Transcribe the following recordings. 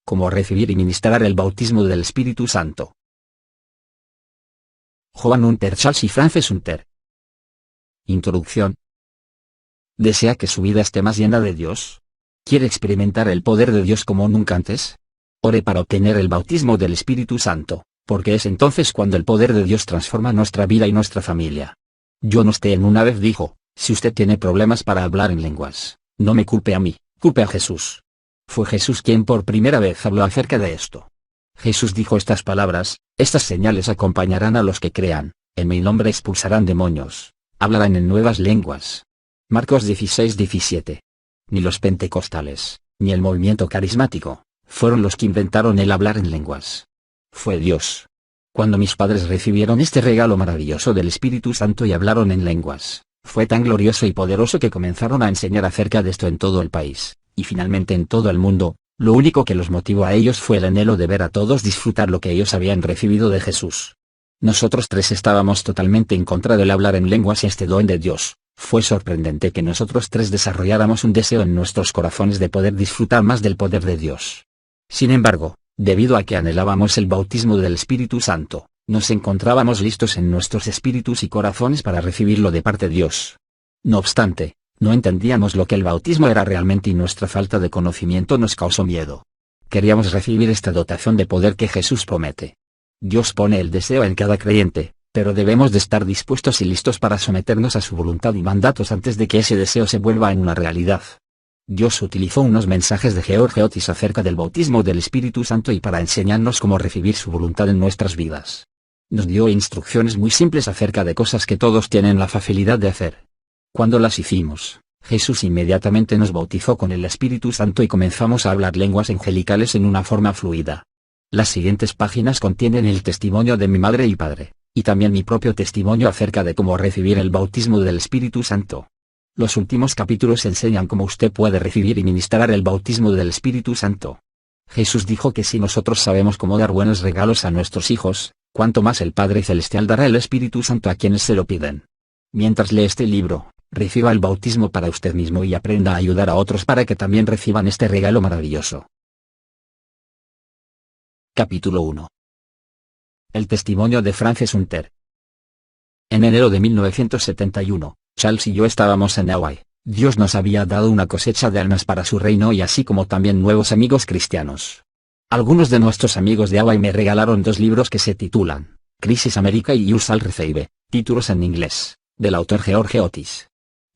Cómo recibir y ministrar el bautismo del Espíritu Santo. Joan Hunter Charles y Frances Hunter. Introducción. ¿Desea que su vida esté más llena de Dios? ¿Quiere experimentar el poder de Dios como nunca antes? Ore para obtener el bautismo del Espíritu Santo, porque es entonces cuando el poder de Dios transforma nuestra vida y nuestra familia. John Osteen una vez dijo, si usted tiene problemas para hablar en lenguas, no me culpe a mí, culpe a Jesús. Fue Jesús quien por primera vez habló acerca de esto. Jesús dijo estas palabras: estas señales acompañarán a los que crean, en mi nombre expulsarán demonios, hablarán en nuevas lenguas. Marcos 16:17. Ni los pentecostales, ni el movimiento carismático, fueron los que inventaron el hablar en lenguas. Fue Dios. Cuando mis padres recibieron este regalo maravilloso del Espíritu Santo y hablaron en lenguas, fue tan glorioso y poderoso que comenzaron a enseñar acerca de esto en todo el país, y finalmente en todo el mundo. Lo único que los motivó a ellos fue el anhelo de ver a todos disfrutar lo que ellos habían recibido de Jesús. Nosotros tres estábamos totalmente en contra del hablar en lenguas y este don de Dios. Fue sorprendente que nosotros tres desarrolláramos un deseo en nuestros corazones de poder disfrutar más del poder de Dios. Sin embargo, debido a que anhelábamos el bautismo del Espíritu Santo, nos encontrábamos listos en nuestros espíritus y corazones para recibirlo de parte de Dios. No obstante, no entendíamos lo que el bautismo era realmente y nuestra falta de conocimiento nos causó miedo. Queríamos recibir esta dotación de poder que Jesús promete. Dios pone el deseo en cada creyente, pero debemos de estar dispuestos y listos para someternos a su voluntad y mandatos antes de que ese deseo se vuelva en una realidad. Dios utilizó unos mensajes de George Otis acerca del bautismo del Espíritu Santo y para enseñarnos cómo recibir su voluntad en nuestras vidas. Nos dio instrucciones muy simples acerca de cosas que todos tienen la facilidad de hacer. Cuando las hicimos, Jesús inmediatamente nos bautizó con el Espíritu Santo y comenzamos a hablar lenguas angelicales en una forma fluida. Las siguientes páginas contienen el testimonio de mi madre y padre, y también mi propio testimonio acerca de cómo recibir el bautismo del Espíritu Santo. Los últimos capítulos enseñan cómo usted puede recibir y ministrar el bautismo del Espíritu Santo. Jesús dijo que si nosotros sabemos cómo dar buenos regalos a nuestros hijos, cuánto más el Padre Celestial dará el Espíritu Santo a quienes se lo piden. Mientras lee este libro, reciba el bautismo para usted mismo y aprenda a ayudar a otros para que también reciban este regalo maravilloso. Capítulo 1. El testimonio de Frances Hunter. En enero de 1971, Charles y yo estábamos en Hawái. Dios nos había dado una cosecha de almas para su reino y así como también nuevos amigos cristianos. Algunos de nuestros amigos de Hawái me regalaron 2 libros que se titulan Crisis America y You Shall Receive, títulos en inglés, del autor George Otis.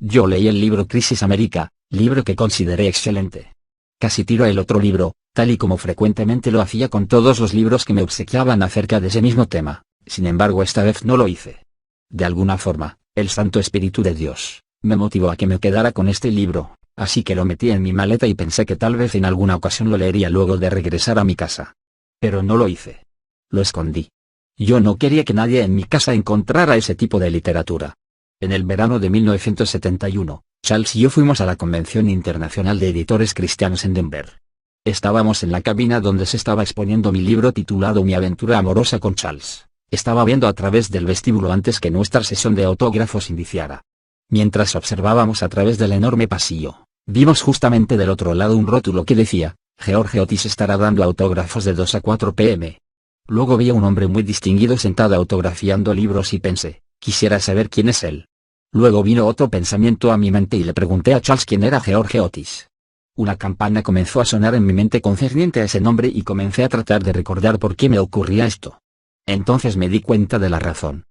Yo leí el libro Crisis America, libro que consideré excelente. Casi tiró el otro libro, tal y como frecuentemente lo hacía con todos los libros que me obsequiaban acerca de ese mismo tema. Sin embargo, esta vez no lo hice. De alguna forma, el Santo Espíritu de Dios me motivó a que me quedara con este libro, así que lo metí en mi maleta y pensé que tal vez en alguna ocasión lo leería luego de regresar a mi casa. Pero no lo hice. Lo escondí. Yo no quería que nadie en mi casa encontrara ese tipo de literatura. En el verano de 1971, Charles y yo fuimos a la Convención Internacional de Editores Cristianos en Denver. Estábamos en la cabina donde se estaba exponiendo mi libro titulado Mi aventura amorosa con Charles. Estaba viendo a través del vestíbulo antes que nuestra sesión de autógrafos iniciara. Mientras observábamos a través del enorme pasillo, vimos justamente del otro lado un rótulo que decía, George Otis estará dando autógrafos de 2 a 4 p.m. Luego vi a un hombre muy distinguido sentado autografiando libros y pensé, quisiera saber quién es él. Luego vino otro pensamiento a mi mente y le pregunté a Charles quién era George Otis. Una campana comenzó a sonar en mi mente concerniente a ese nombre y comencé a tratar de recordar por qué me ocurría esto. Entonces me di cuenta de la razón.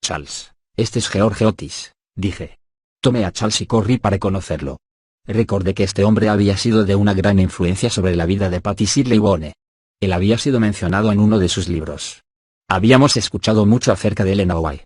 Charles, este es George Otis, dije. Tomé a Charles y corrí para conocerlo. Recordé que este hombre había sido de una gran influencia sobre la vida de Patty Sidley Bone. Él había sido mencionado en uno de sus libros. Habíamos escuchado mucho acerca de él en Hawái.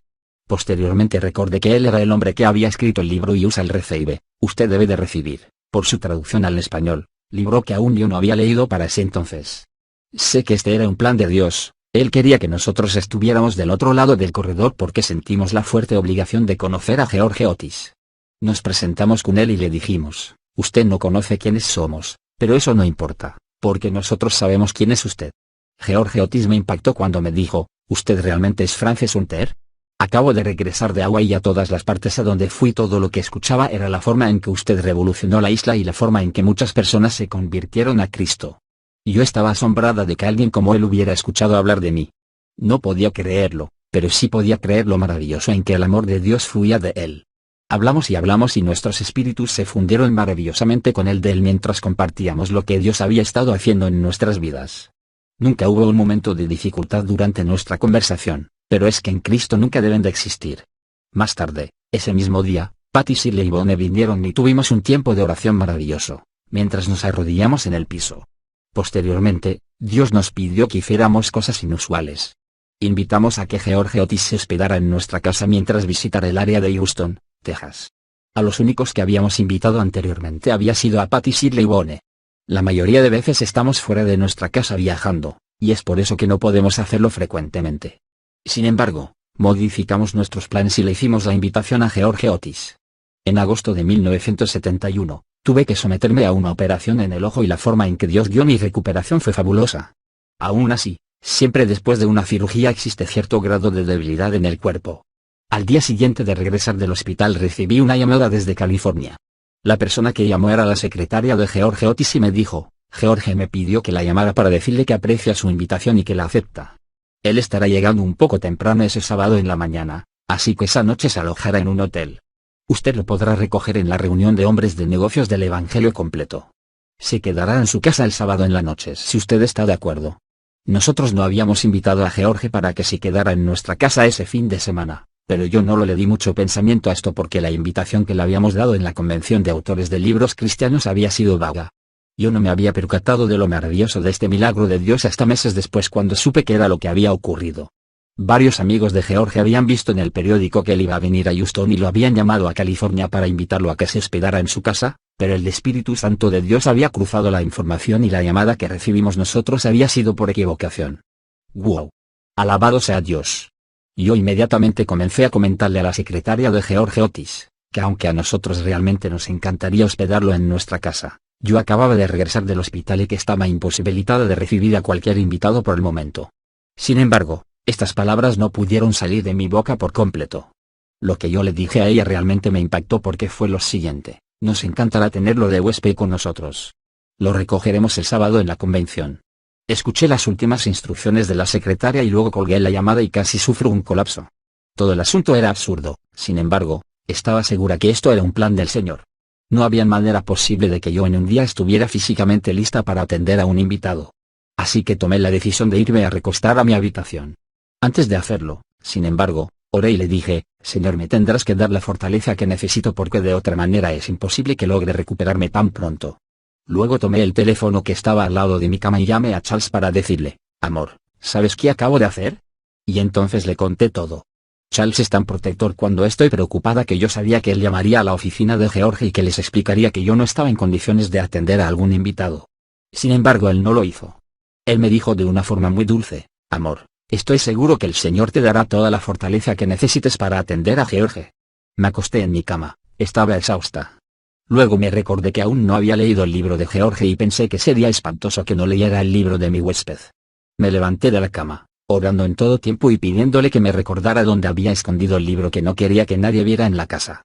Posteriormente recordé que él era el hombre que había escrito el libro You Shall Receive, usted debe de recibir, por su traducción al español, libro que aún yo no había leído para ese entonces. Sé que este era un plan de Dios. Él quería que nosotros estuviéramos del otro lado del corredor porque sentimos la fuerte obligación de conocer a George Otis. Nos presentamos con él y le dijimos, usted no conoce quiénes somos, pero eso no importa, porque nosotros sabemos quién es usted. George Otis me impactó cuando me dijo, ¿usted realmente es Frances Hunter? Acabo de regresar de Hawái y a todas las partes a donde fui todo lo que escuchaba era la forma en que usted revolucionó la isla y la forma en que muchas personas se convirtieron a Cristo. Yo estaba asombrada de que alguien como él hubiera escuchado hablar de mí. No podía creerlo, pero sí podía creer lo maravilloso en que el amor de Dios fluía de él. Hablamos y nuestros espíritus se fundieron maravillosamente con el de él mientras compartíamos lo que Dios había estado haciendo en nuestras vidas. Nunca hubo un momento de dificultad durante nuestra conversación, pero es que en Cristo nunca deben de existir. Más tarde, ese mismo día, Patty Shirley y Bonnie vinieron y tuvimos un tiempo de oración maravilloso, mientras nos arrodillamos en el piso. Posteriormente, Dios nos pidió que hiciéramos cosas inusuales. Invitamos a que George Otis se hospedara en nuestra casa mientras visitara el área de Houston, Texas. A los únicos que habíamos invitado anteriormente había sido a Patty Shirley y Bonnie. La mayoría de veces estamos fuera de nuestra casa viajando, y es por eso que no podemos hacerlo frecuentemente. Sin embargo, modificamos nuestros planes y le hicimos la invitación a George Otis. En agosto de 1971, tuve que someterme a una operación en el ojo y la forma en que Dios dio mi recuperación fue fabulosa. Aún así, siempre después de una cirugía existe cierto grado de debilidad en el cuerpo. Al día siguiente de regresar del hospital recibí una llamada desde California. La persona que llamó era la secretaria de George Otis y me dijo: George me pidió que la llamara para decirle que aprecia su invitación y que la acepta. Él estará llegando un poco temprano ese sábado en la mañana, así que esa noche se alojará en un hotel. Usted lo podrá recoger en la reunión de hombres de negocios del Evangelio completo. Se quedará en su casa el sábado en la noche si usted está de acuerdo. Nosotros no habíamos invitado a George para que se quedara en nuestra casa ese fin de semana, pero yo no le di mucho pensamiento a esto porque la invitación que le habíamos dado en la convención de autores de libros cristianos había sido vaga. Yo no me había percatado de lo maravilloso de este milagro de Dios hasta meses después cuando supe que era lo que había ocurrido. Varios amigos de George habían visto en el periódico que él iba a venir a Houston y lo habían llamado a California para invitarlo a que se hospedara en su casa, pero el Espíritu Santo de Dios había cruzado la información y la llamada que recibimos nosotros había sido por equivocación. ¡Wow! Alabado sea Dios. Yo inmediatamente comencé a comentarle a la secretaria de George Otis, que aunque a nosotros realmente nos encantaría hospedarlo en nuestra casa, yo acababa de regresar del hospital y que estaba imposibilitada de recibir a cualquier invitado por el momento. Sin embargo, estas palabras no pudieron salir de mi boca por completo. Lo que yo le dije a ella realmente me impactó porque fue lo siguiente: nos encantará tenerlo de huésped con nosotros. Lo recogeremos el sábado en la convención. Escuché las últimas instrucciones de la secretaria y luego colgué la llamada y casi sufro un colapso. Todo el asunto era absurdo, sin embargo, estaba segura que esto era un plan del Señor. No había manera posible de que yo en un día estuviera físicamente lista para atender a un invitado. Así que tomé la decisión de irme a recostar a mi habitación. Antes de hacerlo, sin embargo, oré y le dije: Señor, me tendrás que dar la fortaleza que necesito porque de otra manera es imposible que logre recuperarme tan pronto. Luego tomé el teléfono que estaba al lado de mi cama y llamé a Charles para decirle: amor, ¿sabes qué acabo de hacer? Y entonces le conté todo. Charles es tan protector cuando estoy preocupada que yo sabía que él llamaría a la oficina de George y que les explicaría que yo no estaba en condiciones de atender a algún invitado. Sin embargo, él no lo hizo. Él me dijo de una forma muy dulce: amor, estoy seguro que el Señor te dará toda la fortaleza que necesites para atender a George. Me acosté en mi cama, estaba exhausta. Luego me recordé que aún no había leído el libro de George y pensé que sería espantoso que no leyera el libro de mi huésped. Me levanté de la cama, orando en todo tiempo y pidiéndole que me recordara dónde había escondido el libro que no quería que nadie viera en la casa.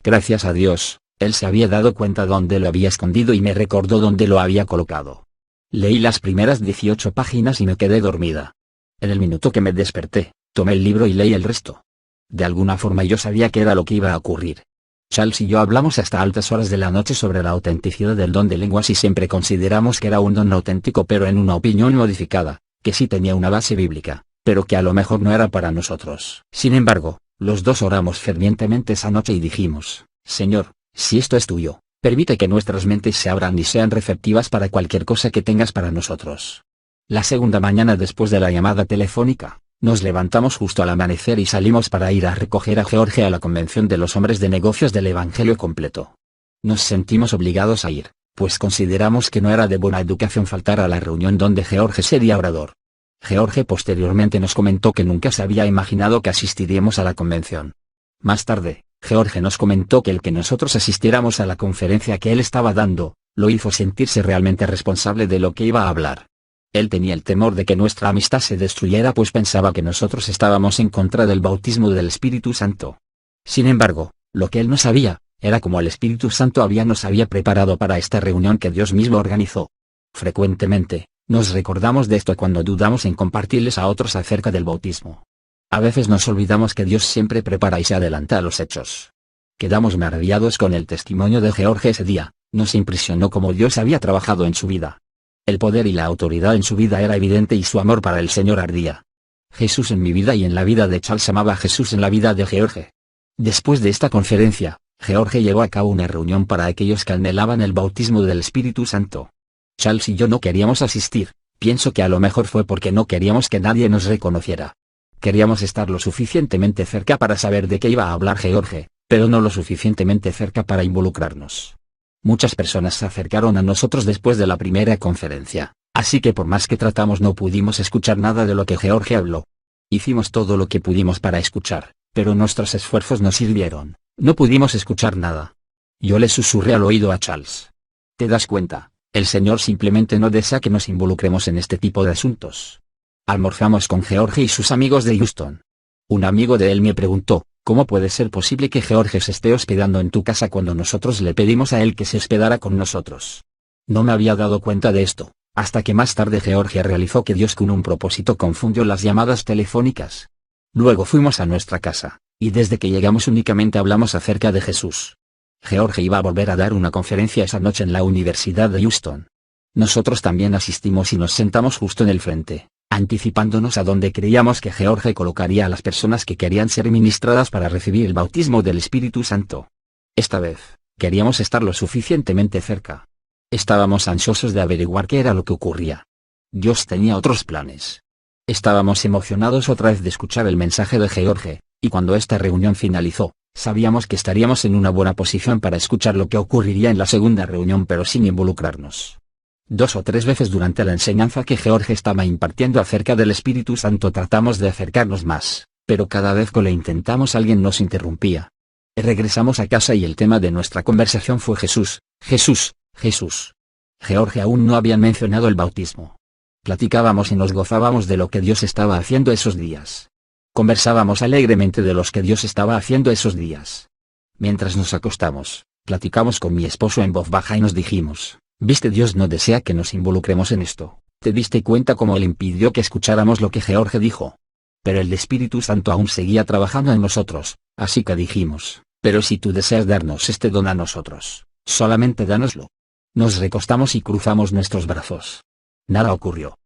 Gracias a Dios, él se había dado cuenta dónde lo había escondido y me recordó dónde lo había colocado. Leí las primeras 18 páginas y me quedé dormida. En el minuto que me desperté, tomé el libro y leí el resto. De alguna forma yo sabía que era lo que iba a ocurrir. Charles y yo hablamos hasta altas horas de la noche sobre la autenticidad del don de lenguas y siempre consideramos que era un don auténtico pero en una opinión modificada, que sí tenía una base bíblica, pero que a lo mejor no era para nosotros. Sin embargo, los dos oramos fervientemente esa noche y dijimos: Señor, si esto es tuyo, permite que nuestras mentes se abran y sean receptivas para cualquier cosa que tengas para nosotros. La segunda mañana después de la llamada telefónica, nos levantamos justo al amanecer y salimos para ir a recoger a George a la convención de los hombres de negocios del Evangelio completo. Nos sentimos obligados a ir, pues consideramos que no era de buena educación faltar a la reunión donde George sería orador. George posteriormente nos comentó que nunca se había imaginado que asistiríamos a la convención. Más tarde, George nos comentó que el que nosotros asistiéramos a la conferencia que él estaba dando, lo hizo sentirse realmente responsable de lo que iba a hablar. Él tenía el temor de que nuestra amistad se destruyera pues pensaba que nosotros estábamos en contra del bautismo del Espíritu Santo. Sin embargo, lo que él no sabía, era cómo el Espíritu Santo nos había preparado para esta reunión que Dios mismo organizó. Frecuentemente, Nos recordamos de esto cuando dudamos en compartirles a otros acerca del bautismo. A veces nos olvidamos que Dios siempre prepara y se adelanta a los hechos. Quedamos maravillados con el testimonio de George ese día. Nos impresionó cómo Dios había trabajado en su vida. El poder y la autoridad en su vida era evidente y su amor para el Señor ardía. Jesús en mi vida y en la vida de Charles amaba a Jesús en la vida de George. Después de esta conferencia, George llevó a cabo una reunión para aquellos que anhelaban el bautismo del Espíritu Santo. Charles y yo no queríamos asistir, pienso que a lo mejor fue porque no queríamos que nadie nos reconociera. Queríamos estar lo suficientemente cerca para saber de qué iba a hablar George, pero no lo suficientemente cerca para involucrarnos. Muchas personas se acercaron a nosotros después de la primera conferencia, así que por más que tratamos no pudimos escuchar nada de lo que George habló. Hicimos todo lo que pudimos para escuchar, pero nuestros esfuerzos no sirvieron, no pudimos escuchar nada. Yo le susurré al oído a Charles. ¿Te das cuenta? El Señor simplemente no desea que nos involucremos en este tipo de asuntos. Almorzamos con George y sus amigos de Houston. Un amigo de él me preguntó, ¿cómo puede ser posible que George se esté hospedando en tu casa cuando nosotros le pedimos a él que se hospedara con nosotros? No me había dado cuenta de esto, hasta que más tarde George realizó que Dios con un propósito confundió las llamadas telefónicas. Luego fuimos a nuestra casa, y desde que llegamos únicamente hablamos acerca de Jesús. George iba a volver a dar una conferencia esa noche en la Universidad de Houston. Nosotros también asistimos y nos sentamos justo en el frente, anticipándonos a donde creíamos que George colocaría a las personas que querían ser ministradas para recibir el bautismo del Espíritu Santo. Esta vez, queríamos estar lo suficientemente cerca. Estábamos ansiosos de averiguar qué era lo que ocurría. Dios tenía otros planes. Estábamos emocionados otra vez de escuchar el mensaje de George, y cuando esta reunión finalizó, sabíamos que estaríamos en una buena posición para escuchar lo que ocurriría en la segunda reunión pero sin involucrarnos. 2 o 3 veces durante la enseñanza que George estaba impartiendo acerca del Espíritu Santo tratamos de acercarnos más, pero cada vez que lo intentamos alguien nos interrumpía. Regresamos a casa y el tema de nuestra conversación fue Jesús, Jesús, Jesús. George aún no habían mencionado el bautismo. Platicábamos y nos gozábamos de lo que Dios estaba haciendo esos días. Conversábamos alegremente de los que Dios estaba haciendo esos días. Mientras nos acostamos, platicamos con mi esposo en voz baja y nos dijimos, ¿viste? Dios no desea que nos involucremos en esto. ¿Te diste cuenta cómo Él impidió que escucháramos lo que George dijo? Pero el Espíritu Santo aún seguía trabajando en nosotros, así que dijimos, pero si tú deseas darnos este don a nosotros, solamente dánoslo. Nos recostamos y cruzamos nuestros brazos. Nada ocurrió.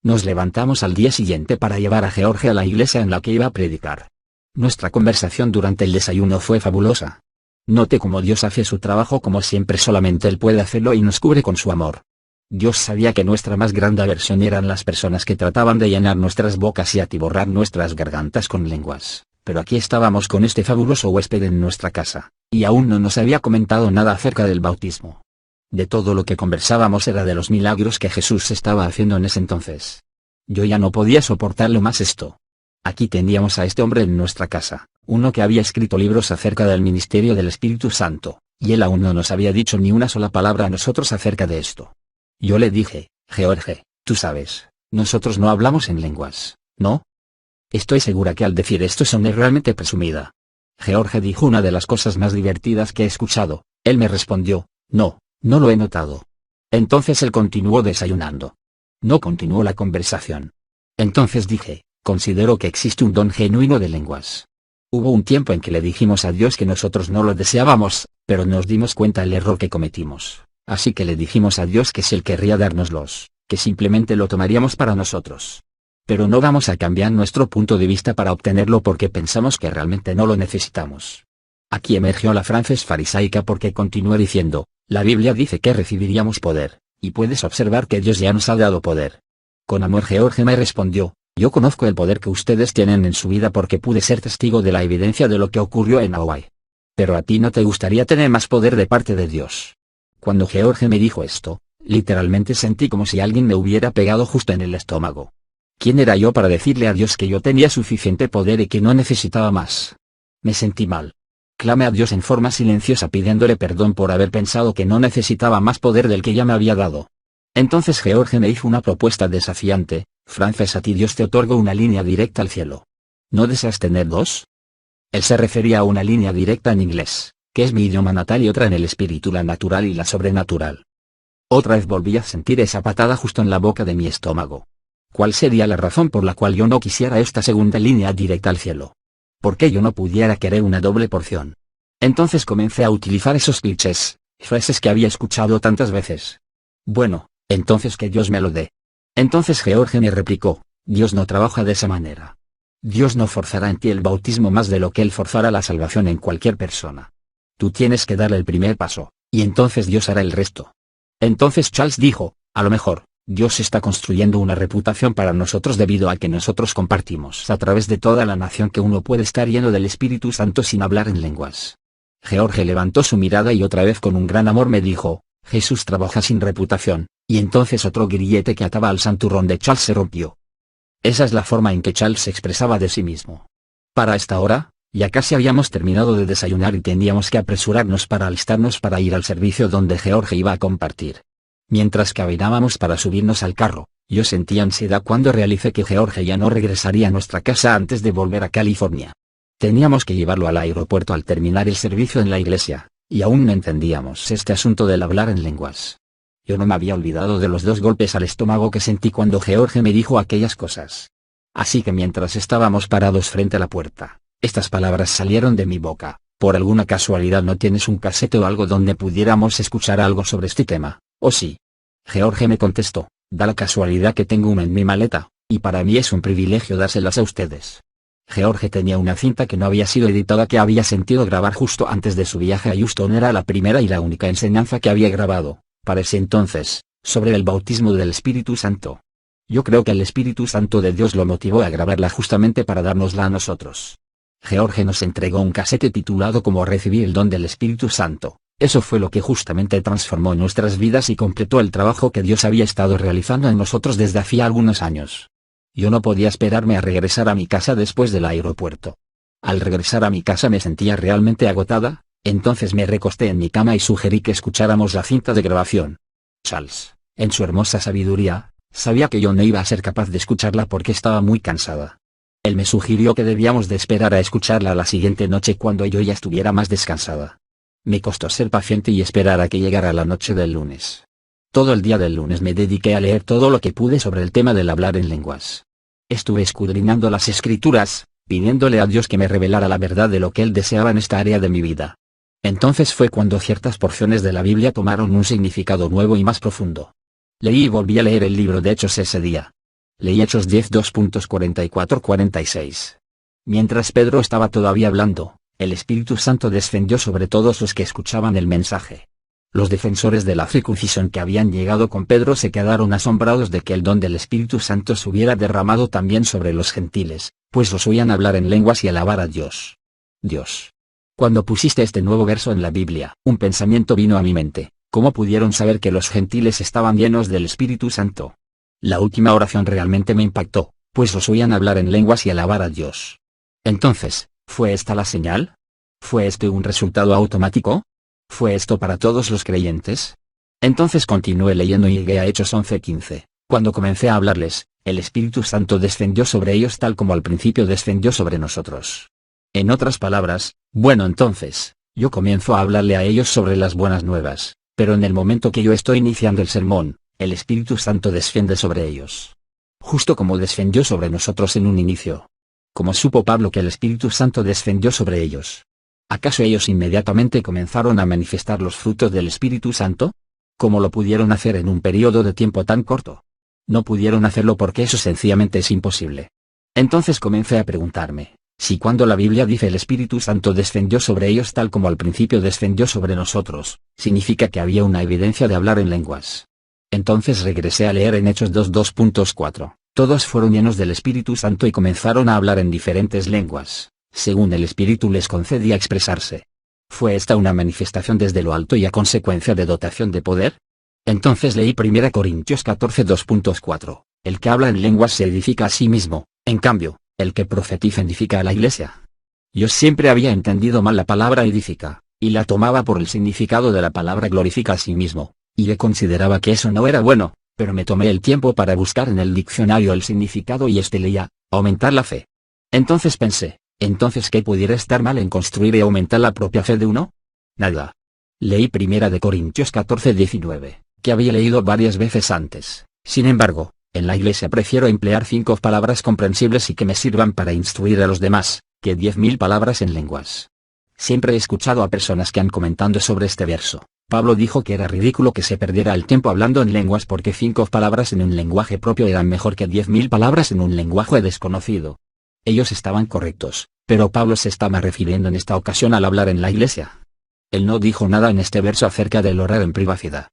Nos levantamos al día siguiente para llevar a George a la iglesia en la que iba a predicar. Nuestra conversación durante el desayuno fue fabulosa. Noté cómo Dios hace su trabajo como siempre solamente Él puede hacerlo y nos cubre con su amor. Dios sabía que nuestra más grande aversión eran las personas que trataban de llenar nuestras bocas y atiborrar nuestras gargantas con lenguas, pero aquí estábamos con este fabuloso huésped en nuestra casa, y aún no nos había comentado nada acerca del bautismo. De todo lo que conversábamos era de los milagros que Jesús estaba haciendo en ese entonces. Yo ya no podía soportarlo más esto. Aquí teníamos a este hombre en nuestra casa, uno que había escrito libros acerca del ministerio del Espíritu Santo, y él aún no nos había dicho ni una sola palabra a nosotros acerca de esto. Yo le dije, George, tú sabes, nosotros no hablamos en lenguas, ¿no? Estoy segura que al decir esto soné realmente presumida. George dijo una de las cosas más divertidas que he escuchado. Él me respondió, no, no lo he notado. Entonces él continuó desayunando. No continuó la conversación. Entonces dije, considero que existe un don genuino de lenguas. Hubo un tiempo en que le dijimos a Dios que nosotros no lo deseábamos, pero nos dimos cuenta del error que cometimos, así que le dijimos a Dios que si Él querría dárnoslos, que simplemente lo tomaríamos para nosotros. Pero no vamos a cambiar nuestro punto de vista para obtenerlo porque pensamos que realmente no lo necesitamos. Aquí emergió la frase farisaica porque continué diciendo, la Biblia dice que recibiríamos poder, y puedes observar que Dios ya nos ha dado poder. Con amor George me respondió, yo conozco el poder que ustedes tienen en su vida porque pude ser testigo de la evidencia de lo que ocurrió en Hawái. Pero a ti no te gustaría tener más poder de parte de Dios. Cuando George me dijo esto, literalmente sentí como si alguien me hubiera pegado justo en el estómago. ¿Quién era yo para decirle a Dios que yo tenía suficiente poder y que no necesitaba más? Me sentí mal. Clamé a Dios en forma silenciosa pidiéndole perdón por haber pensado que no necesitaba más poder del que ya me había dado. Entonces George me hizo una propuesta desafiante, Frances, a ti Dios te otorga una línea directa al cielo. ¿No deseas tener dos? Él se refería a una línea directa en inglés, que es mi idioma natal, y otra en el espíritu, la natural y la sobrenatural. Otra vez volví a sentir esa patada justo en la boca de mi estómago. ¿Cuál sería la razón por la cual yo no quisiera esta segunda línea directa al cielo? ¿Por qué yo no pudiera querer una doble porción? Entonces comencé a utilizar esos clichés, frases que había escuchado tantas veces. Bueno, entonces que Dios me lo dé. Entonces George me replicó, Dios no trabaja de esa manera. Dios no forzará en ti el bautismo más de lo que Él forzará la salvación en cualquier persona. Tú tienes que darle el primer paso, y entonces Dios hará el resto. Entonces Charles dijo, a lo mejor, Dios está construyendo una reputación para nosotros debido a que nosotros compartimos a través de toda la nación que uno puede estar lleno del Espíritu Santo sin hablar en lenguas. George levantó su mirada y otra vez con un gran amor me dijo, Jesús trabaja sin reputación, y entonces otro grillete que ataba al santurrón de Charles se rompió. Esa es la forma en que Charles se expresaba de sí mismo. Para esta hora, ya casi habíamos terminado de desayunar y teníamos que apresurarnos para alistarnos para ir al servicio donde George iba a compartir. Mientras caminábamos para subirnos al carro, yo sentía ansiedad cuando realicé que George ya no regresaría a nuestra casa antes de volver a California. Teníamos que llevarlo al aeropuerto al terminar el servicio en la iglesia, y aún no entendíamos este asunto del hablar en lenguas. Yo no me había olvidado de los 2 golpes al estómago que sentí cuando George me dijo aquellas cosas. Así que mientras estábamos parados frente a la puerta, estas palabras salieron de mi boca, ¿por alguna casualidad no tienes un casete o algo donde pudiéramos escuchar algo sobre este tema? ¿O sí? George me contestó, da la casualidad que tengo una en mi maleta, y para mí es un privilegio dárselas a ustedes. George tenía una cinta que no había sido editada que había sentido grabar justo antes de su viaje a Houston. Era la primera y la única enseñanza que había grabado, para ese entonces, sobre el bautismo del Espíritu Santo. Yo creo que el Espíritu Santo de Dios lo motivó a grabarla justamente para dárnosla a nosotros. George nos entregó un casete titulado Cómo recibir el don del Espíritu Santo. Eso fue lo que justamente transformó nuestras vidas y completó el trabajo que Dios había estado realizando en nosotros desde hacía algunos años. Yo no podía esperarme a regresar a mi casa después del aeropuerto. Al regresar a mi casa me sentía realmente agotada, entonces me recosté en mi cama y sugerí que escucháramos la cinta de grabación. Charles, en su hermosa sabiduría, sabía que yo no iba a ser capaz de escucharla porque estaba muy cansada. Él me sugirió que debíamos de esperar a escucharla la siguiente noche cuando yo ya estuviera más descansada. Me costó ser paciente y esperar a que llegara la noche del lunes. Todo el día del lunes me dediqué a leer todo lo que pude sobre el tema del hablar en lenguas. Estuve escudriñando las escrituras, pidiéndole a Dios que me revelara la verdad de lo que Él deseaba en esta área de mi vida. Entonces fue cuando ciertas porciones de la Biblia tomaron un significado nuevo y más profundo. Leí y volví a leer el libro de Hechos ese día. Leí Hechos 10:2.44-46. Mientras Pedro estaba todavía hablando, el Espíritu Santo descendió sobre todos los que escuchaban el mensaje. Los defensores de la circuncisión que habían llegado con Pedro se quedaron asombrados de que el don del Espíritu Santo se hubiera derramado también sobre los gentiles, pues los oían hablar en lenguas y alabar a Dios. Dios. Cuando pusiste este nuevo verso en la Biblia, un pensamiento vino a mi mente: ¿cómo pudieron saber que los gentiles estaban llenos del Espíritu Santo? La última oración realmente me impactó, pues los oían hablar en lenguas y alabar a Dios. Entonces, ¿fue esta la señal? ¿Fue este un resultado automático? ¿Fue esto para todos los creyentes? Entonces continué leyendo y llegué a Hechos 11:15. Cuando comencé a hablarles, el Espíritu Santo descendió sobre ellos tal como al principio descendió sobre nosotros. En otras palabras, bueno, entonces, yo comienzo a hablarle a ellos sobre las buenas nuevas, pero en el momento que yo estoy iniciando el sermón, el Espíritu Santo desciende sobre ellos. Justo como descendió sobre nosotros en un inicio. ¿Cómo supo Pablo que el Espíritu Santo descendió sobre ellos? ¿Acaso ellos inmediatamente comenzaron a manifestar los frutos del Espíritu Santo? ¿Cómo lo pudieron hacer en un periodo de tiempo tan corto? No pudieron hacerlo porque eso sencillamente es imposible. Entonces comencé a preguntarme, si cuando la Biblia dice el Espíritu Santo descendió sobre ellos tal como al principio descendió sobre nosotros, significa que había una evidencia de hablar en lenguas. Entonces regresé a leer en Hechos 2:4. Todos fueron llenos del Espíritu Santo y comenzaron a hablar en diferentes lenguas, según el Espíritu les concedía expresarse. ¿Fue esta una manifestación desde lo alto y a consecuencia de dotación de poder? Entonces leí 1 Corintios 14:2.4, el que habla en lenguas se edifica a sí mismo, en cambio, el que profetiza edifica a la iglesia. Yo siempre había entendido mal la palabra edifica, y la tomaba por el significado de la palabra glorifica a sí mismo, y yo consideraba que eso no era bueno, pero me tomé el tiempo para buscar en el diccionario el significado y leía, aumentar la fe. Entonces pensé, ¿entonces qué pudiera estar mal en construir y aumentar la propia fe de uno? Nada. Leí 1 Corintios 14:19, que había leído varias veces antes. Sin embargo, en la iglesia prefiero emplear 5 palabras comprensibles y que me sirvan para instruir a los demás, que 10.000 palabras en lenguas. Siempre he escuchado a personas que han comentado sobre este verso. Pablo dijo que era ridículo que se perdiera el tiempo hablando en lenguas porque 5 palabras en un lenguaje propio eran mejor que 10.000 palabras en un lenguaje desconocido. Ellos estaban correctos, pero Pablo se estaba refiriendo en esta ocasión al hablar en la iglesia. Él no dijo nada en este verso acerca del orar en privacidad.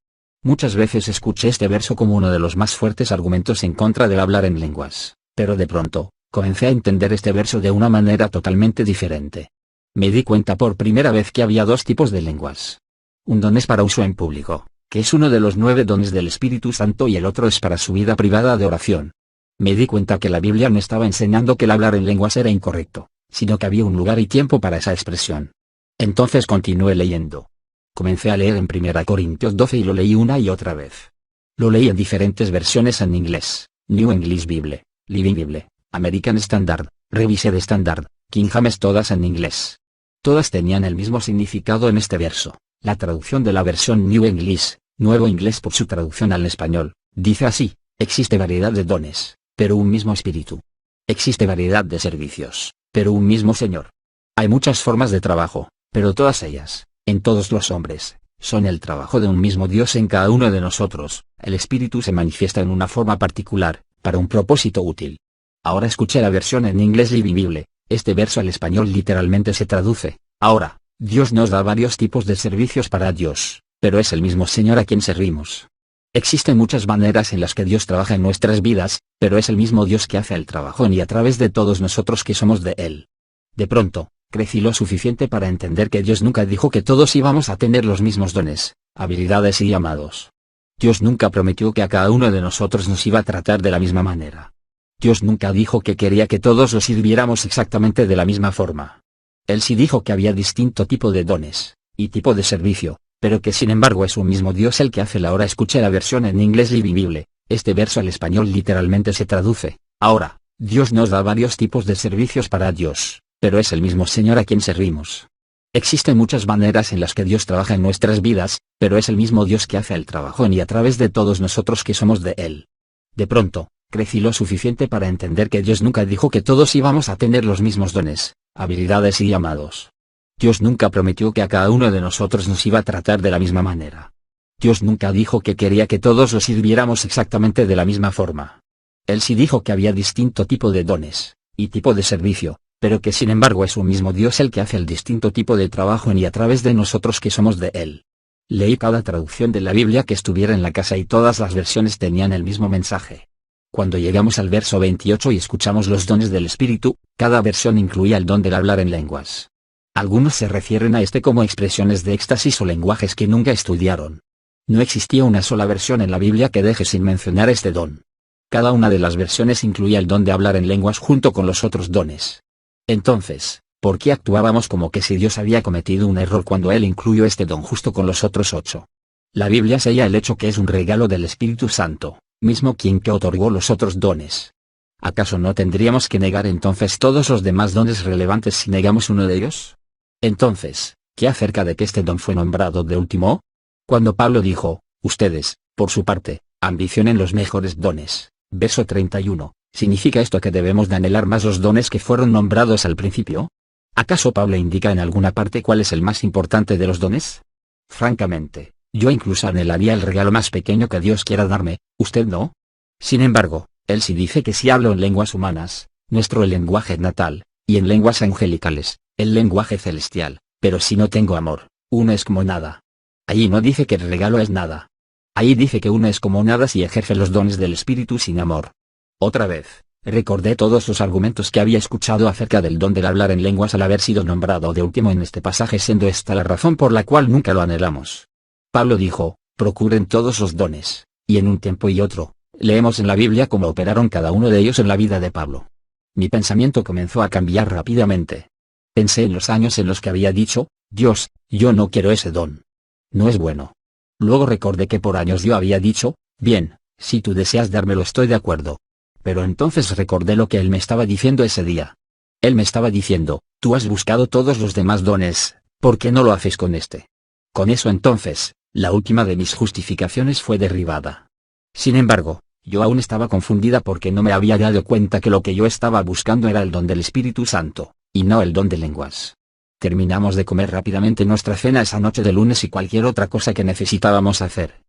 Muchas veces escuché este verso como uno de los más fuertes argumentos en contra del hablar en lenguas, pero de pronto, comencé a entender este verso de una manera totalmente diferente. Me di cuenta por primera vez que había 2 tipos de lenguas. Un don es para uso en público, que es uno de los 9 dones del Espíritu Santo, y el otro es para su vida privada de oración. Me di cuenta que la Biblia no estaba enseñando que el hablar en lenguas era incorrecto, sino que había un lugar y tiempo para esa expresión. Entonces continué leyendo. Comencé a leer en 1 Corintios 12 y lo leí una y otra vez. Lo leí en diferentes versiones en inglés: New English Bible, Living Bible, American Standard, Revised Standard, King James, todas en inglés. Todas tenían el mismo significado en este verso. La traducción de la versión New English, Nuevo Inglés por su traducción al español, dice así: existe variedad de dones, pero un mismo Espíritu. Existe variedad de servicios, pero un mismo Señor. Hay muchas formas de trabajo, pero todas ellas, en todos los hombres, son el trabajo de un mismo Dios en cada uno de nosotros. El Espíritu se manifiesta en una forma particular, para un propósito útil. Ahora escuché la versión en inglés Living Bible. Este verso al español literalmente se traduce: ahora, Dios nos da varios tipos de servicios para Dios, pero es el mismo Señor a quien servimos. Existen muchas maneras en las que Dios trabaja en nuestras vidas, pero es el mismo Dios que hace el trabajo en y a través de todos nosotros que somos de Él. De pronto, crecí lo suficiente para entender que Dios nunca dijo que todos íbamos a tener los mismos dones, habilidades y llamados. Dios nunca prometió que a cada uno de nosotros nos iba a tratar de la misma manera. Dios nunca dijo que quería que todos lo sirviéramos exactamente de la misma forma. Él sí dijo que había distinto tipo de dones, y tipo de servicio, pero que sin embargo es un mismo Dios el que hace la obra. Escuché la versión en inglés Living Bible. Este verso al español literalmente se traduce: ahora, Dios nos da varios tipos de servicios para Dios, pero es el mismo Señor a quien servimos. Existen muchas maneras en las que Dios trabaja en nuestras vidas, pero es el mismo Dios que hace el trabajo en y a través de todos nosotros que somos de Él. De pronto, crecí lo suficiente para entender que Dios nunca dijo que todos íbamos a tener los mismos dones, habilidades y llamados. Dios nunca prometió que a cada uno de nosotros nos iba a tratar de la misma manera. Dios nunca dijo que quería que todos lo sirviéramos exactamente de la misma forma. Él sí dijo que había distinto tipo de dones, y tipo de servicio, pero que sin embargo es un mismo Dios el que hace el distinto tipo de trabajo en y a través de nosotros que somos de Él. Leí cada traducción de la Biblia que estuviera en la casa y todas las versiones tenían el mismo mensaje. Cuando llegamos al verso 28 y escuchamos los dones del Espíritu, cada versión incluía el don del hablar en lenguas. Algunos se refieren a este como expresiones de éxtasis o lenguajes que nunca estudiaron. No existía una sola versión en la Biblia que deje sin mencionar este don. Cada una de las versiones incluía el don de hablar en lenguas junto con los otros dones. Entonces, ¿por qué actuábamos como que si Dios había cometido un error cuando Él incluyó este don justo con los otros 8? La Biblia sella el hecho que es un regalo del Espíritu Santo, mismo quien que otorgó los otros dones. ¿Acaso no tendríamos que negar entonces todos los demás dones relevantes si negamos uno de ellos? Entonces, ¿qué acerca de que este don fue nombrado de último? Cuando Pablo dijo: ustedes, por su parte, ambicionen los mejores dones, verso 31, ¿significa esto que debemos de anhelar más los dones que fueron nombrados al principio? ¿Acaso Pablo indica en alguna parte cuál es el más importante de los dones? Francamente, yo incluso anhelaría el regalo más pequeño que Dios quiera darme, ¿usted no? Sin embargo, él sí dice que si hablo en lenguas humanas, nuestro lenguaje natal, y en lenguas angelicales, el lenguaje celestial, pero si no tengo amor, uno es como nada. Allí no dice que el regalo es nada. Ahí dice que uno es como nada si ejerce los dones del Espíritu sin amor. Otra vez, recordé todos los argumentos que había escuchado acerca del don del hablar en lenguas al haber sido nombrado de último en este pasaje, siendo esta la razón por la cual nunca lo anhelamos. Pablo dijo: procuren todos los dones, y en un tiempo y otro, leemos en la Biblia cómo operaron cada uno de ellos en la vida de Pablo. Mi pensamiento comenzó a cambiar rápidamente. Pensé en los años en los que había dicho: Dios, yo no quiero ese don. No es bueno. Luego recordé que por años yo había dicho: bien, si tú deseas dármelo estoy de acuerdo. Pero entonces recordé lo que él me estaba diciendo ese día. Él me estaba diciendo: tú has buscado todos los demás dones, ¿por qué no lo haces con este? Con eso entonces, La última de mis justificaciones fue derribada. Sin embargo, yo aún estaba confundida porque no me había dado cuenta que lo que yo estaba buscando era el don del Espíritu Santo, y no el don de lenguas. Terminamos de comer rápidamente nuestra cena esa noche de lunes y cualquier otra cosa que necesitábamos hacer.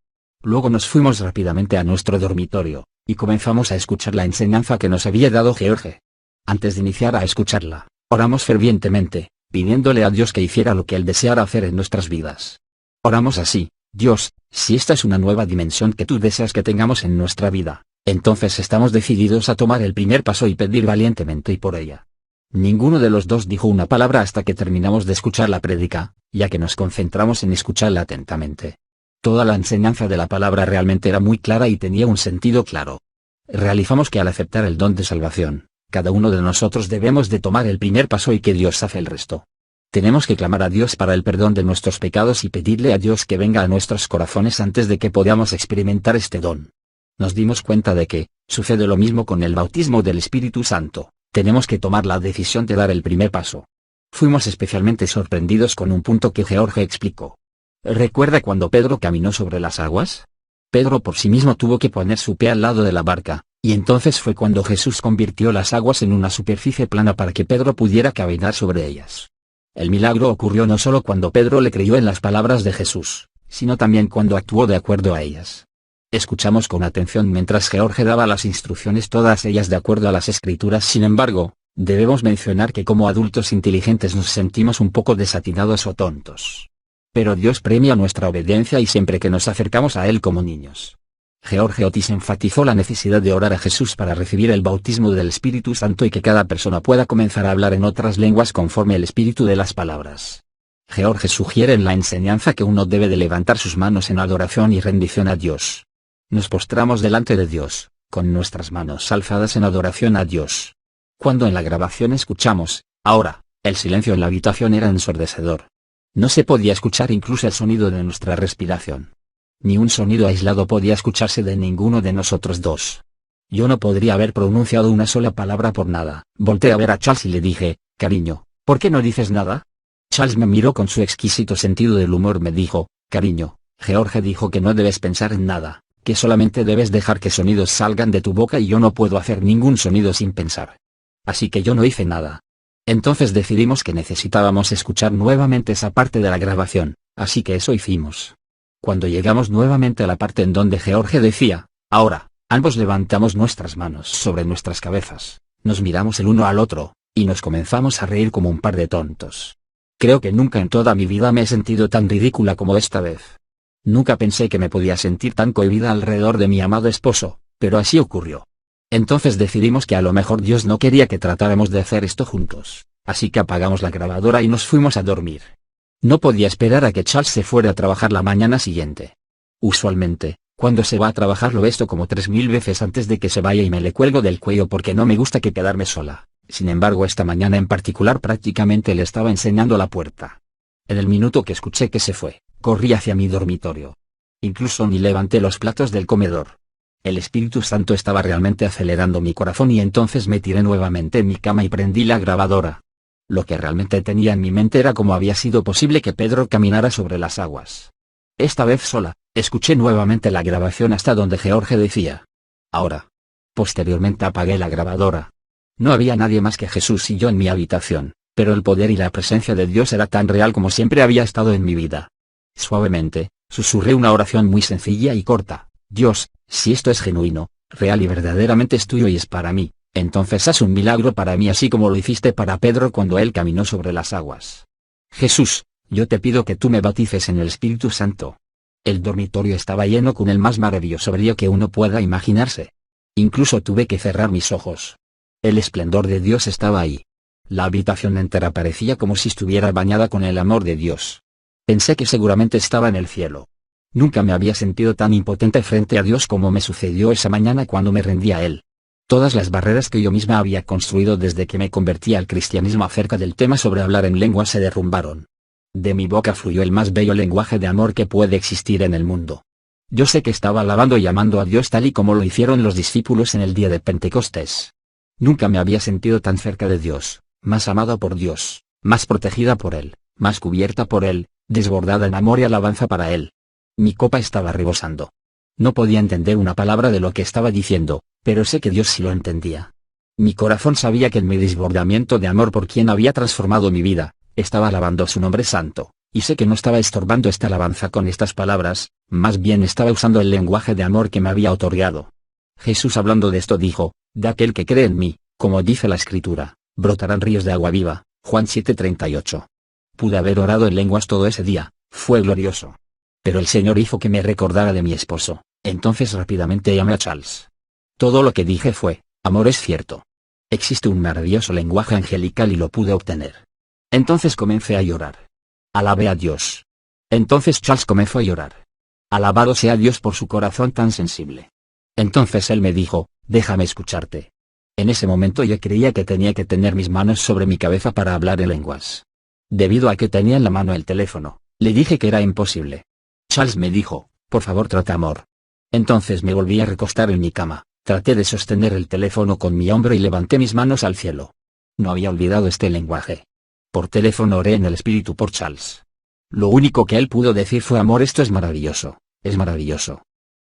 Luego nos fuimos rápidamente a nuestro dormitorio, y comenzamos a escuchar la enseñanza que nos había dado George. Antes de iniciar a escucharla, oramos fervientemente, pidiéndole a Dios que hiciera lo que Él deseara hacer en nuestras vidas. Oramos así: Dios, si esta es una nueva dimensión que tú deseas que tengamos en nuestra vida, entonces estamos decididos a tomar el primer paso y pedir valientemente y por ella. Ninguno de los dos dijo una palabra hasta que terminamos de escuchar la prédica, ya que nos concentramos en escucharla atentamente. Toda la enseñanza de la palabra realmente era muy clara y tenía un sentido claro. Realizamos que al aceptar el don de salvación, cada uno de nosotros debemos de tomar el primer paso y que Dios hace el resto. Tenemos que clamar a Dios para el perdón de nuestros pecados y pedirle a Dios que venga a nuestros corazones antes de que podamos experimentar este don. Nos dimos cuenta de que, sucede lo mismo con el bautismo del Espíritu Santo, tenemos que tomar la decisión de dar el primer paso. Fuimos especialmente sorprendidos con un punto que George explicó. ¿Recuerda cuando Pedro caminó sobre las aguas? Pedro por sí mismo tuvo que poner su pie al lado de la barca, y entonces fue cuando Jesús convirtió las aguas en una superficie plana para que Pedro pudiera caminar sobre ellas. El milagro ocurrió no solo cuando Pedro le creyó en las palabras de Jesús, sino también cuando actuó de acuerdo a ellas. Escuchamos con atención mientras George daba las instrucciones, todas ellas de acuerdo a las Escrituras. Sin embargo, debemos mencionar que como adultos inteligentes nos sentimos un poco desatinados o tontos. Pero Dios premia nuestra obediencia y siempre que nos acercamos a Él como niños. George Otis enfatizó la necesidad de orar a Jesús para recibir el bautismo del Espíritu Santo y que cada persona pueda comenzar a hablar en otras lenguas conforme el espíritu de las palabras. George sugiere en la enseñanza que uno debe de levantar sus manos en adoración y rendición a Dios. Nos postramos delante de Dios, con nuestras manos alzadas en adoración a Dios. Cuando en la grabación escuchamos, ahora, el silencio en la habitación era ensordecedor. No se podía escuchar incluso el sonido de nuestra respiración. Ni un sonido aislado podía escucharse de ninguno de nosotros dos. Yo no podría haber pronunciado una sola palabra por nada. Volteé a ver a Charles y le dije: cariño, ¿por qué no dices nada? Charles me miró con su exquisito sentido del humor. Me dijo: cariño, George dijo que no debes pensar en nada, que solamente debes dejar que sonidos salgan de tu boca y yo no puedo hacer ningún sonido sin pensar. Así que yo no hice nada. Entonces decidimos que necesitábamos escuchar nuevamente esa parte de la grabación, así que eso hicimos. Cuando llegamos nuevamente a la parte en donde George decía: ahora, ambos levantamos nuestras manos sobre nuestras cabezas, nos miramos el uno al otro, y nos comenzamos a reír como un par de tontos. Creo que nunca en toda mi vida me he sentido tan ridícula como esta vez. Nunca pensé que me podía sentir tan cohibida alrededor de mi amado esposo, pero así ocurrió. Entonces decidimos que a lo mejor Dios no quería que tratáramos de hacer esto juntos, así que apagamos la grabadora y nos fuimos a dormir. No podía esperar a que Charles se fuera a trabajar la mañana siguiente. Usualmente, cuando se va a trabajar lo ves como 3000 veces antes de que se vaya y me le cuelgo del cuello porque no me gusta que quedarme sola. Sin embargo, esta mañana en particular prácticamente le estaba enseñando la puerta. En el minuto que escuché que se fue, corrí hacia mi dormitorio. Incluso ni levanté los platos del comedor. El Espíritu Santo estaba realmente acelerando mi corazón y entonces me tiré nuevamente en mi cama y prendí la grabadora. Lo que realmente tenía en mi mente era cómo había sido posible que Pedro caminara sobre las aguas. Esta vez sola, escuché nuevamente la grabación hasta donde George decía: ahora. Posteriormente apagué la grabadora. No había nadie más que Jesús y yo en mi habitación, pero el poder y la presencia de Dios era tan real como siempre había estado en mi vida. Suavemente, susurré una oración muy sencilla y corta: Dios, si esto es genuino, real y verdaderamente es tuyo y es para mí, entonces haz un milagro para mí así como lo hiciste para Pedro cuando él caminó sobre las aguas. Jesús, yo te pido que tú me bautices en el Espíritu Santo. El dormitorio estaba lleno con el más maravilloso brillo que uno pueda imaginarse. Incluso tuve que cerrar mis ojos. El esplendor de Dios estaba ahí. La habitación entera parecía como si estuviera bañada con el amor de Dios. Pensé que seguramente estaba en el cielo. Nunca me había sentido tan impotente frente a Dios como me sucedió esa mañana cuando me rendí a Él. Todas las barreras que yo misma había construido desde que me convertí al cristianismo acerca del tema sobre hablar en lengua se derrumbaron. De mi boca fluyó el más bello lenguaje de amor que puede existir en el mundo. Yo sé que estaba alabando y amando a Dios tal y como lo hicieron los discípulos en el día de Pentecostés. Nunca me había sentido tan cerca de Dios, más amada por Dios, más protegida por Él, más cubierta por Él, desbordada en amor y alabanza para Él. Mi copa estaba rebosando. No podía entender una palabra de lo que estaba diciendo, pero sé que Dios sí lo entendía. Mi corazón sabía que en mi desbordamiento de amor por quien había transformado mi vida, estaba alabando su nombre santo, y sé que no estaba estorbando esta alabanza con estas palabras, más bien estaba usando el lenguaje de amor que me había otorgado. Jesús hablando de esto dijo, de aquel que cree en mí, como dice la Escritura, brotarán ríos de agua viva, Juan 7:38. Pude haber orado en lenguas todo ese día, fue glorioso. Pero el Señor hizo que me recordara de mi esposo, entonces rápidamente llamé a Charles. Todo lo que dije fue, amor es cierto. Existe un maravilloso lenguaje angelical y lo pude obtener. Entonces comencé a llorar. Alabé a Dios. Entonces Charles comenzó a llorar. Alabado sea Dios por su corazón tan sensible. Entonces él me dijo, déjame escucharte. En ese momento yo creía que tenía que tener mis manos sobre mi cabeza para hablar en lenguas. Debido a que tenía en la mano el teléfono, le dije que era imposible. Charles me dijo, por favor trata amor. Entonces me volví a recostar en mi cama, traté de sostener el teléfono con mi hombro y levanté mis manos al cielo. No había olvidado este lenguaje. Por teléfono oré en el espíritu por Charles. Lo único que él pudo decir fue amor, esto es maravilloso, es maravilloso.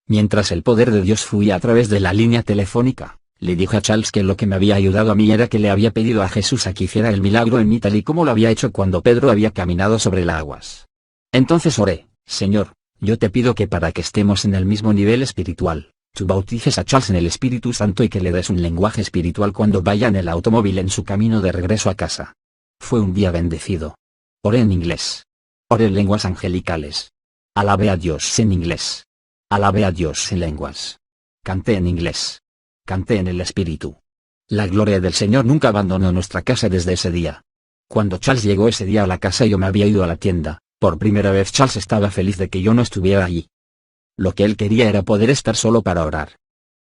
Mientras el poder de Dios fluía a través de la línea telefónica, le dije a Charles que lo que me había ayudado a mí era que le había pedido a Jesús a que hiciera el milagro en mí tal y como lo había hecho cuando Pedro había caminado sobre las aguas. Entonces oré, Señor, yo te pido que para que estemos en el mismo nivel espiritual, tú bautices a Charles en el Espíritu Santo y que le des un lenguaje espiritual cuando vaya en el automóvil en su camino de regreso a casa. Fue un día bendecido. Oré en inglés. Oré en lenguas angelicales. Alabé a Dios en inglés. Alabé a Dios en lenguas. Canté en inglés. Canté en el Espíritu. La gloria del Señor nunca abandonó nuestra casa desde ese día. Cuando Charles llegó ese día a la casa y yo me había ido a la tienda, por primera vez Charles estaba feliz de que yo no estuviera allí. Lo que él quería era poder estar solo para orar.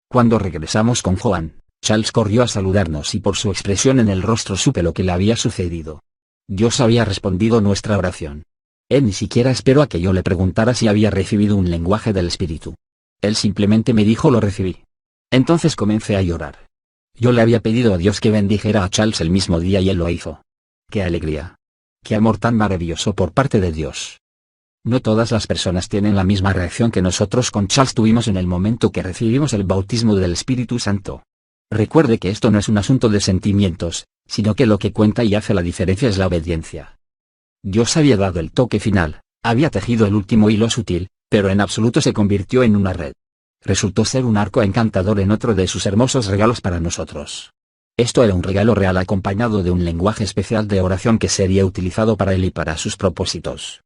Cuando regresamos con Joan, Charles corrió a saludarnos y por su expresión en el rostro supe lo que le había sucedido. Dios había respondido nuestra oración. Él ni siquiera esperó a que yo le preguntara si había recibido un lenguaje del Espíritu. Él simplemente me dijo lo recibí. Entonces comencé a llorar. Yo le había pedido a Dios que bendijera a Charles el mismo día y él lo hizo. ¡Qué alegría! ¡Qué amor tan maravilloso por parte de Dios! No todas las personas tienen la misma reacción que nosotros con Charles tuvimos en el momento que recibimos el bautismo del Espíritu Santo. Recuerde que esto no es un asunto de sentimientos, sino que lo que cuenta y hace la diferencia es la obediencia. Dios había dado el toque final, había tejido el último hilo sutil, pero en absoluto se convirtió en una red. Resultó ser un arco encantador en otro de sus hermosos regalos para nosotros. Esto era un regalo real acompañado de un lenguaje especial de oración que sería utilizado para él y para sus propósitos.